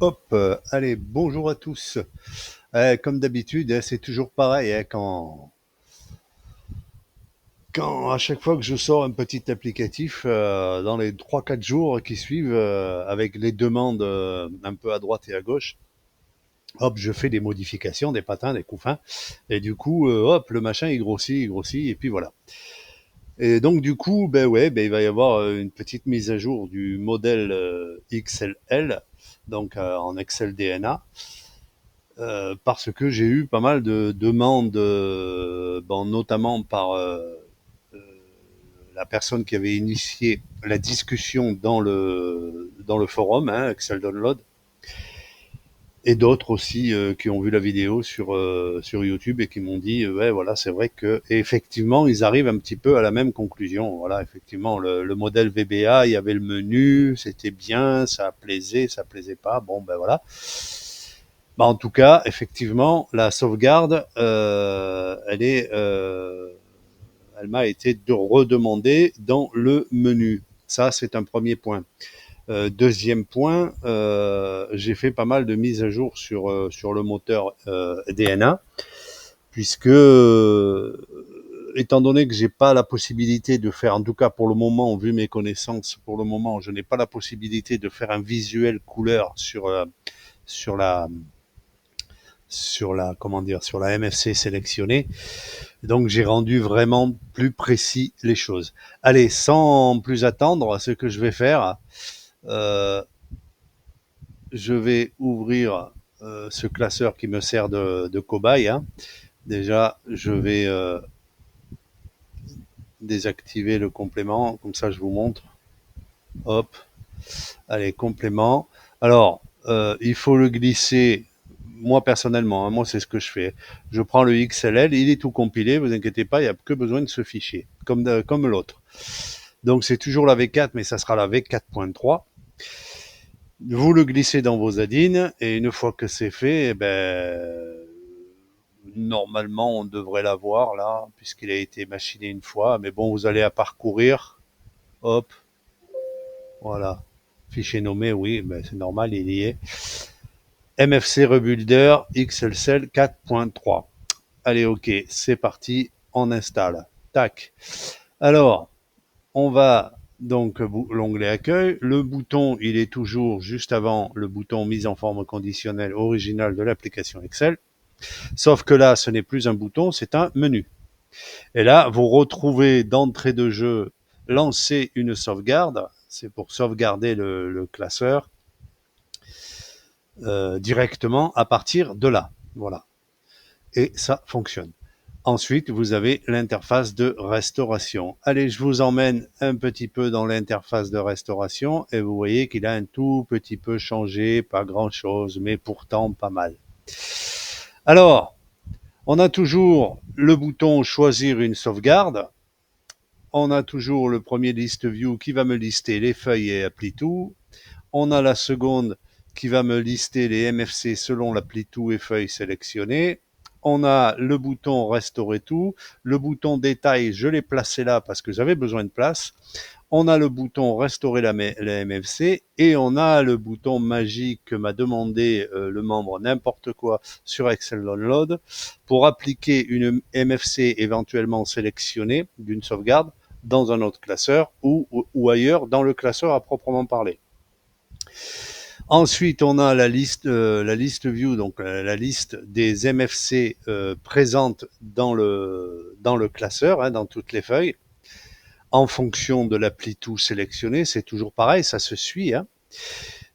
Hop, allez, bonjour à tous. Comme d'habitude, c'est toujours pareil, quand à chaque fois que je sors un petit applicatif, dans les 3 4 jours qui suivent, avec les demandes un peu à droite et à gauche, hop, je fais des modifications, des patins, des couffins, et du coup, hop, le machin il grossit, et puis voilà. Et donc du coup, ben ouais, ben il va y avoir une petite mise à jour du modèle XLL, donc en Excel DNA. Parce que j'ai eu pas mal de demandes, bon, notamment par euh, la personne qui avait initié la discussion dans le forum, hein, Excel Download, et d'autres aussi qui ont vu la vidéo sur YouTube et qui m'ont dit ouais voilà c'est vrai que et effectivement ils arrivent un petit peu à la même conclusion. Voilà, effectivement le modèle VBA, il y avait le menu, c'était bien, ça plaisait pas, bon ben voilà. Bah, en tout cas, effectivement, la sauvegarde, elle m'a été redemandée dans le menu. Ça, c'est un premier point. Deuxième point, j'ai fait pas mal de mises à jour sur le moteur DNA, puisque étant donné que j'ai pas la possibilité de faire, en tout cas pour le moment, vu mes connaissances, pour le moment, je n'ai pas la possibilité de faire un visuel couleur sur la comment dire, sur la MFC sélectionnée. Donc j'ai rendu vraiment plus précis les choses. Allez, sans plus attendre, ce que je vais faire, euh, je vais ouvrir ce classeur qui me sert de cobaye, hein. Déjà, je vais désactiver le complément, comme ça je vous montre. Hop, allez, complément. Alors, il faut le glisser. Moi personnellement, hein, moi c'est ce que je fais. Je prends le XLL, il est tout compilé, vous inquiétez pas, il n'y a que besoin de ce fichier, comme l'autre. Donc c'est toujours la V4, mais ça sera la V4.3. Vous le glissez dans vos addines, et une fois que c'est fait, eh ben, normalement on devrait l'avoir là, puisqu'il a été machiné une fois. Mais bon, vous allez à parcourir, hop, voilà. Fichier nommé, oui, ben c'est normal, il y est. MFC Rebuilder XLCell 4.3. Allez, ok, c'est parti, on installe. Tac. Alors, on va donc l'onglet accueil. Le bouton, il est toujours juste avant le bouton mise en forme conditionnelle originale de l'application Excel. Sauf que là, ce n'est plus un bouton, c'est un menu. Et là, vous retrouvez d'entrée de jeu lancer une sauvegarde. C'est pour sauvegarder le classeur directement à partir de là. Voilà. Et ça fonctionne. Ensuite, vous avez l'interface de restauration. Allez, je vous emmène un petit peu dans l'interface de restauration et vous voyez qu'il a un tout petit peu changé, pas grand-chose, mais pourtant pas mal. Alors, on a toujours le bouton choisir une sauvegarde. On a toujours le premier list view qui va me lister les feuilles et appli tout. On a la seconde qui va me lister les MFC selon l'appli tout et feuilles sélectionnées. On a le bouton restaurer tout. Le bouton détail, je l'ai placé là parce que j'avais besoin de place. On a le bouton restaurer la MFC et on a le bouton magique que m'a demandé le membre n'importe quoi sur Excel Download pour appliquer une MFC éventuellement sélectionnée d'une sauvegarde dans un autre classeur ou ailleurs dans le classeur à proprement parler. Ensuite, on a la liste view, donc la liste des MFC présentes dans le classeur, hein, dans toutes les feuilles, en fonction de l'appli tout sélectionné. C'est toujours pareil, ça se suit, hein.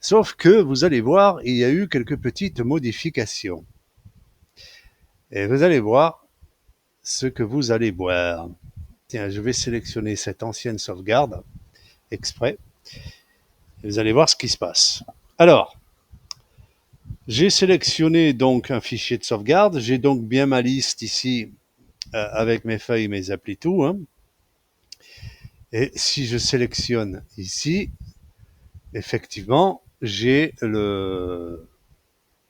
Sauf que vous allez voir, il y a eu quelques petites modifications. Et vous allez voir ce que vous allez voir. Tiens, je vais sélectionner cette ancienne sauvegarde exprès. Et vous allez voir ce qui se passe. Alors, j'ai sélectionné donc un fichier de sauvegarde. J'ai donc bien ma liste ici avec mes feuilles, mes applis, tout, hein. Et si je sélectionne ici, effectivement, j'ai la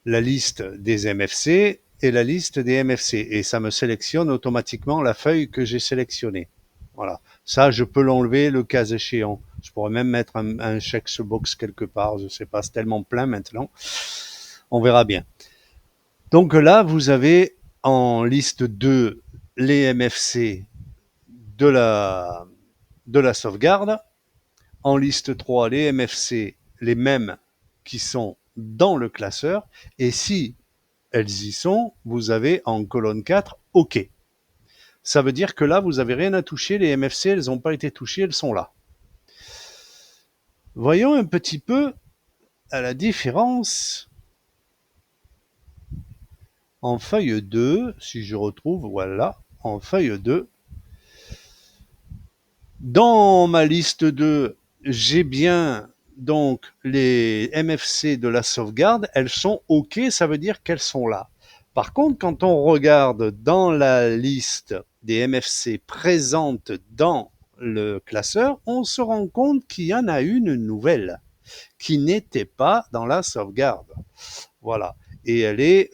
liste des MFC et la liste des MFC. Et ça me sélectionne automatiquement la feuille que j'ai sélectionnée. Voilà. Ça, je peux l'enlever le cas échéant. Je pourrais même mettre un checkbox quelque part, je sais pas, c'est tellement plein maintenant. On verra bien. Donc là, vous avez en liste 2 les MFC de la sauvegarde. En liste 3, les MFC, les mêmes qui sont dans le classeur. Et si elles y sont, vous avez en colonne 4, OK. Ça veut dire que là, vous n'avez rien à toucher. Les MFC, elles n'ont pas été touchées, elles sont là. Voyons un petit peu à la différence en feuille 2, si je retrouve, voilà, en feuille 2. Dans ma liste 2, j'ai bien donc les MFC de la sauvegarde, elles sont OK, ça veut dire qu'elles sont là. Par contre, quand on regarde dans la liste des MFC présentes dans le classeur, on se rend compte qu'il y en a une nouvelle qui n'était pas dans la sauvegarde. Voilà. Et elle est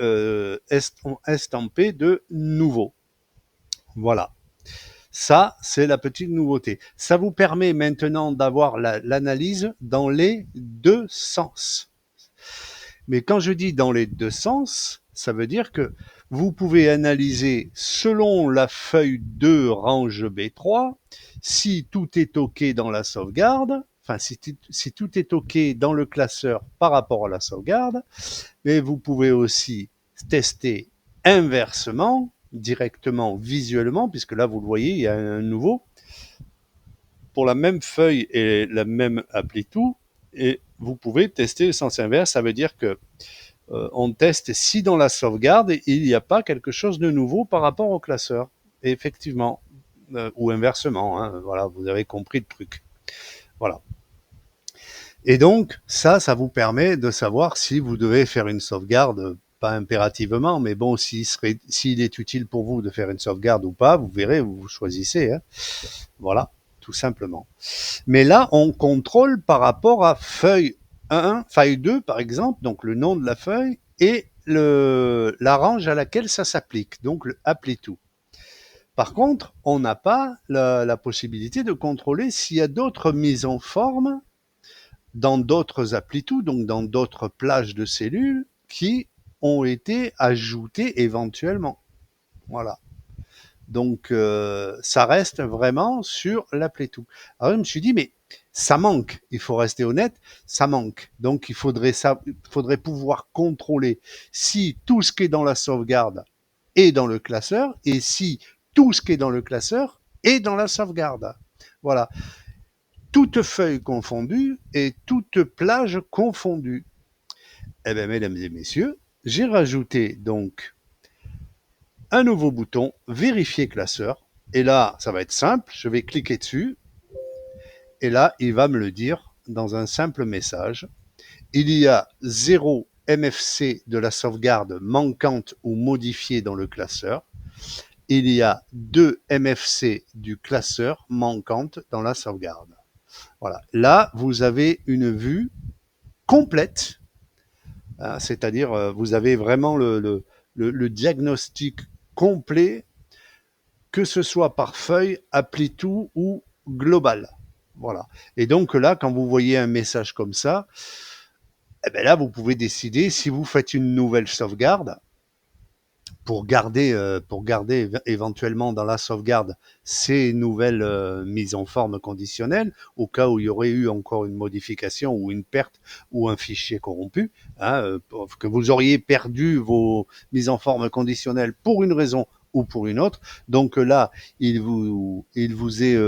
estampée de nouveau. Voilà. Ça, c'est la petite nouveauté. Ça vous permet maintenant d'avoir l'analyse dans les deux sens. Mais quand je dis dans les deux sens, ça veut dire que vous pouvez analyser selon la feuille 2 range B3, si tout est OK dans la sauvegarde, enfin si tout est OK dans le classeur par rapport à la sauvegarde, mais vous pouvez aussi tester inversement, directement visuellement, puisque là vous le voyez, il y a un nouveau, pour la même feuille et la même appli tout, et vous pouvez tester le sens inverse, ça veut dire que on teste si dans la sauvegarde il n'y a pas quelque chose de nouveau par rapport au classeur. Et effectivement, ou inversement, hein, voilà, vous avez compris le truc. Voilà. Et donc, ça vous permet de savoir si vous devez faire une sauvegarde, pas impérativement, mais bon, s'il est utile pour vous de faire une sauvegarde ou pas, vous verrez, vous choisissez. Hein. Voilà, tout simplement. Mais là, on contrôle par rapport à feuille 1, feuille 2, par exemple, donc le nom de la feuille, et la range à laquelle ça s'applique, donc le appli tout. Par contre, on n'a pas la possibilité de contrôler s'il y a d'autres mises en forme dans d'autres appli tout, donc dans d'autres plages de cellules qui ont été ajoutées éventuellement. Voilà. Donc, ça reste vraiment sur l'appli tout. Alors, je me suis dit, mais ça manque. Il faut rester honnête, ça manque. Donc, il faudrait pouvoir contrôler si tout ce qui est dans la sauvegarde est dans le classeur et si tout ce qui est dans le classeur est dans la sauvegarde. Voilà. Toutes feuilles confondues et toutes plages confondues. Eh bien, mesdames et messieurs, j'ai rajouté donc un nouveau bouton, vérifier classeur. Et là, ça va être simple, je vais cliquer dessus. Et là, il va me le dire dans un simple message. Il y a 0 MFC de la sauvegarde manquante ou modifiée dans le classeur. Il y a 2 MFC du classeur manquantes dans la sauvegarde. Voilà. Là, vous avez une vue complète, hein, c'est-à-dire vous avez vraiment le diagnostic complet, que ce soit par feuille, appli tout ou global. Voilà. Et donc là, quand vous voyez un message comme ça, eh ben là, vous pouvez décider si vous faites une nouvelle sauvegarde pour garder éventuellement dans la sauvegarde ces nouvelles mises en forme conditionnelles au cas où il y aurait eu encore une modification ou une perte ou un fichier corrompu, hein, que vous auriez perdu vos mises en forme conditionnelles pour une raison ou pour une autre. Donc là, il vous est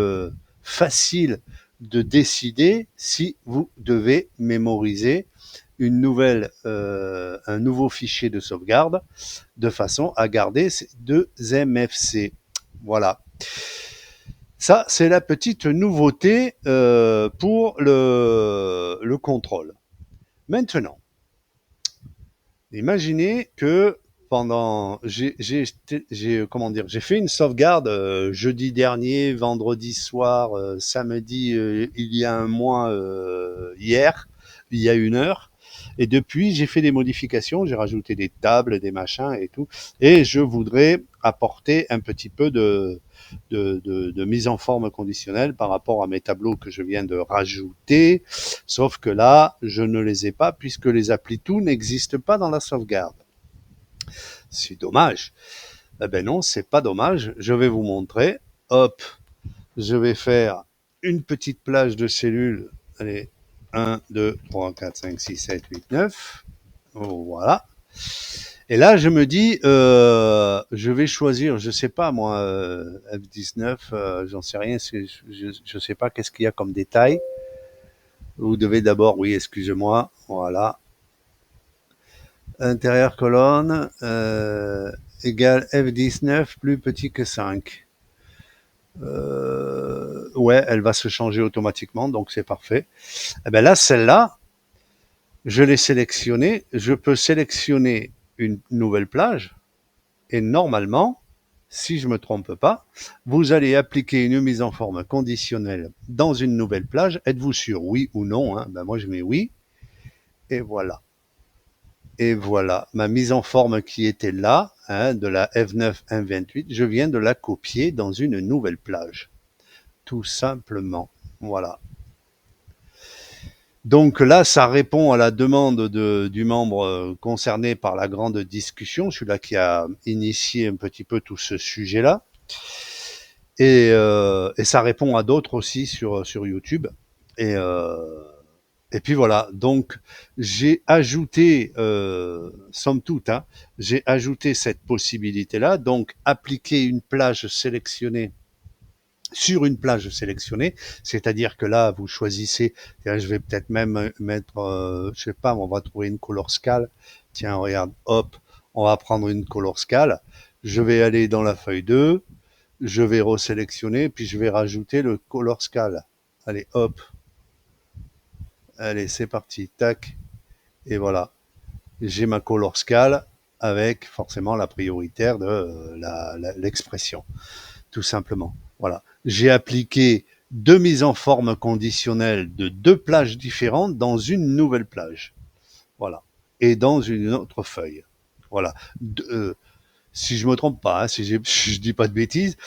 facile de décider si vous devez mémoriser un nouveau fichier de sauvegarde de façon à garder ces 2 MFC. Voilà. Ça, c'est la petite nouveauté pour le contrôle. Maintenant, imaginez que pendant j'ai fait une sauvegarde jeudi dernier, vendredi soir, samedi il y a un mois hier, il y a 1 heure. Et depuis, j'ai fait des modifications, j'ai rajouté des tables, des machins et tout. Et je voudrais apporter un petit peu de mise en forme conditionnelle par rapport à mes tableaux que je viens de rajouter. Sauf que là, je ne les ai pas puisque les applis tout n'existent pas dans la sauvegarde. C'est dommage. Eh ben non, c'est pas dommage. Je vais vous montrer. Hop, je vais faire une petite plage de cellules. Allez, 1, 2, 3, 4, 5, 6, 7, 8, 9. Voilà. Et là, je me dis, je vais choisir, je sais pas moi, F19, j'en sais rien, je sais pas qu'est-ce qu'il y a comme détail. Vous devez d'abord, oui, excusez-moi, voilà. Intérieur colonne égale F19 plus petit que 5. Ouais, elle va se changer automatiquement, donc c'est parfait. Et ben là, celle-là, je l'ai sélectionnée. Je peux sélectionner une nouvelle plage et normalement, si je me trompe pas, vous allez appliquer une mise en forme conditionnelle dans une nouvelle plage. Êtes-vous sûr, oui ou non, hein? Ben moi, je mets oui. Et voilà. Et voilà, ma mise en forme qui était là, hein, de la F9 1.28, je viens de la copier dans une nouvelle plage. Tout simplement. Voilà. Donc là, ça répond à la demande du membre concerné par la grande discussion, celui-là qui a initié un petit peu tout ce sujet-là. Et ça répond à d'autres aussi sur YouTube. Et, euh, et puis voilà, donc j'ai ajouté, somme toute, hein, j'ai ajouté cette possibilité-là, donc appliquer une plage sélectionnée sur une plage sélectionnée, c'est-à-dire que là, vous choisissez, tiens, je vais peut-être même mettre, je sais pas, on va trouver une color scale, tiens, regarde, hop, on va prendre une color scale, je vais aller dans la feuille 2, je vais resélectionner, puis je vais rajouter le color scale. Allez, hop, allez, c'est parti, tac, et voilà. J'ai ma color scale avec forcément la prioritaire de l'expression, tout simplement. Voilà. J'ai appliqué deux mises en forme conditionnelles de deux plages différentes dans une nouvelle plage. Voilà. Et dans une autre feuille. Voilà. Si je me trompe pas, hein, si je dis pas de bêtises,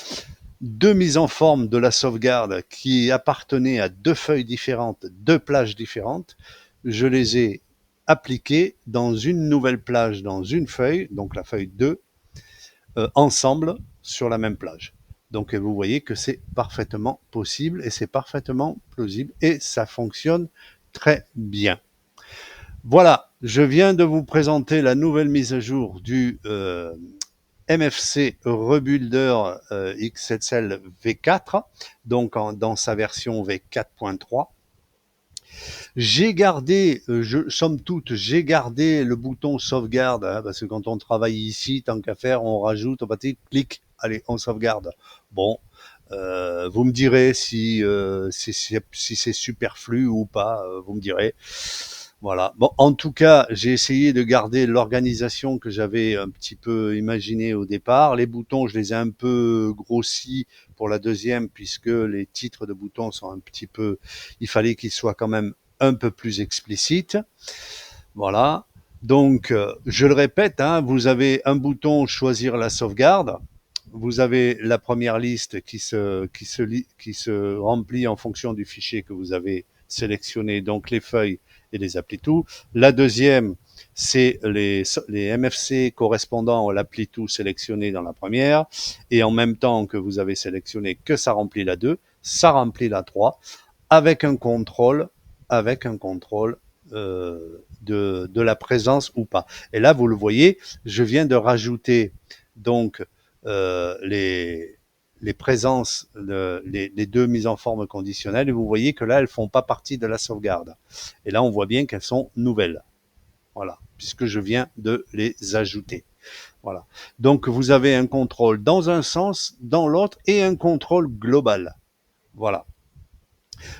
deux mises en forme de la sauvegarde qui appartenaient à deux feuilles différentes, deux plages différentes, je les ai appliquées dans une nouvelle plage, dans une feuille, donc la feuille 2, ensemble sur la même plage. Donc vous voyez que c'est parfaitement possible et c'est parfaitement plausible et ça fonctionne très bien. Voilà, je viens de vous présenter la nouvelle mise à jour du MFC Rebuilder XSL V4, donc dans sa version V4.3. J'ai gardé, somme toute, j'ai gardé le bouton sauvegarde, hein, parce que quand on travaille ici, tant qu'à faire, on rajoute, on va dire, clic, allez, on sauvegarde. Bon, vous me direz si c'est superflu ou pas, vous me direz. Voilà. Bon, en tout cas, j'ai essayé de garder l'organisation que j'avais un petit peu imaginée au départ. Les boutons, je les ai un peu grossis pour la deuxième, puisque les titres de boutons sont un petit peu, il fallait qu'ils soient quand même un peu plus explicites. Voilà. Donc, je le répète, hein, vous avez un bouton choisir la sauvegarde. Vous avez la première liste qui se remplit en fonction du fichier que vous avez sélectionné, donc les feuilles et les applis tout. La deuxième, c'est les MFC correspondant à l'appli tout sélectionné dans la première. Et en même temps que vous avez sélectionné que ça remplit la 2, ça remplit la 3 avec un contrôle, de la présence ou pas. Et là, vous le voyez, je viens de rajouter donc les présences, les deux mises en forme conditionnelles, et vous voyez que là, elles font pas partie de la sauvegarde. Et là, on voit bien qu'elles sont nouvelles. Voilà, puisque je viens de les ajouter. Voilà. Donc, vous avez un contrôle dans un sens, dans l'autre, et un contrôle global. Voilà.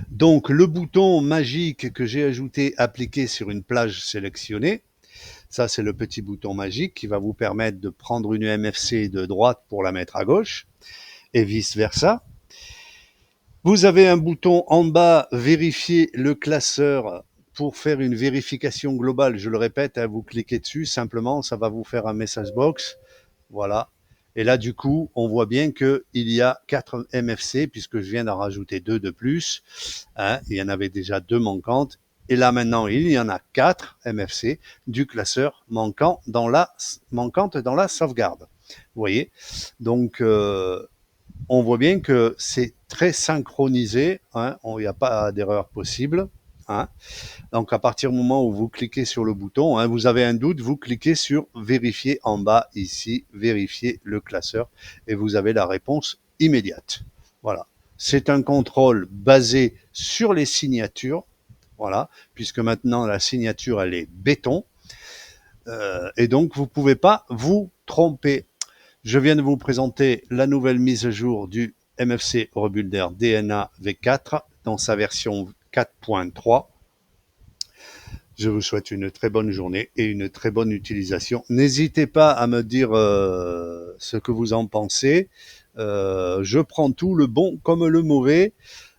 Donc, le bouton magique que j'ai ajouté, appliqué sur une plage sélectionnée, ça, c'est le petit bouton magique qui va vous permettre de prendre une MFC de droite pour la mettre à gauche et vice versa. Vous avez un bouton en bas, vérifier le classeur pour faire une vérification globale. Je le répète, hein, vous cliquez dessus, simplement, ça va vous faire un message box. Voilà. Et là, du coup, on voit bien qu'il y a 4 MFC, puisque je viens d'en rajouter 2 de plus. Hein, il y en avait déjà 2 manquantes. Et là, maintenant, il y en a 4 MFC du classeur manquante dans la sauvegarde. Vous voyez? Donc, on voit bien que c'est très synchronisé. Hein, il n'y a pas d'erreur possible. Hein. Donc, à partir du moment où vous cliquez sur le bouton, hein, vous avez un doute, vous cliquez sur vérifier en bas ici, vérifier le classeur, et vous avez la réponse immédiate. Voilà. C'est un contrôle basé sur les signatures. Voilà. Puisque maintenant, la signature, elle est béton. Et donc, vous ne pouvez pas vous tromper. Je viens de vous présenter la nouvelle mise à jour du MFC Rebuilder DNA V4 dans sa version 4.3. Je vous souhaite une très bonne journée et une très bonne utilisation. N'hésitez pas à me dire ce que vous en pensez. Je prends tout, le bon comme le mauvais.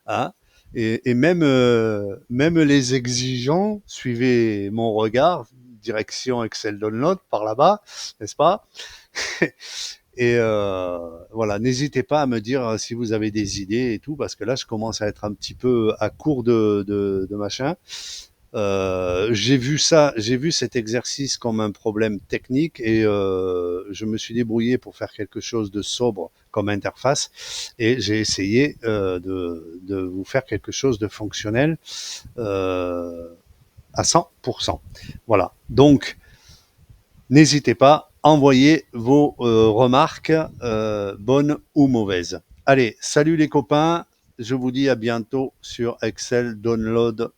Hein, et même, même les exigeants, suivez mon regard, direction Excel Download par là-bas, n'est-ce pas? Et voilà, n'hésitez pas à me dire si vous avez des idées et tout, parce que là, je commence à être un petit peu à court de machin. J'ai vu cet exercice comme un problème technique et je me suis débrouillé pour faire quelque chose de sobre comme interface et j'ai essayé de vous faire quelque chose de fonctionnel à 100%. Voilà. Donc, n'hésitez pas, envoyez vos remarques, bonnes ou mauvaises. Allez, salut les copains, je vous dis à bientôt sur Excel Download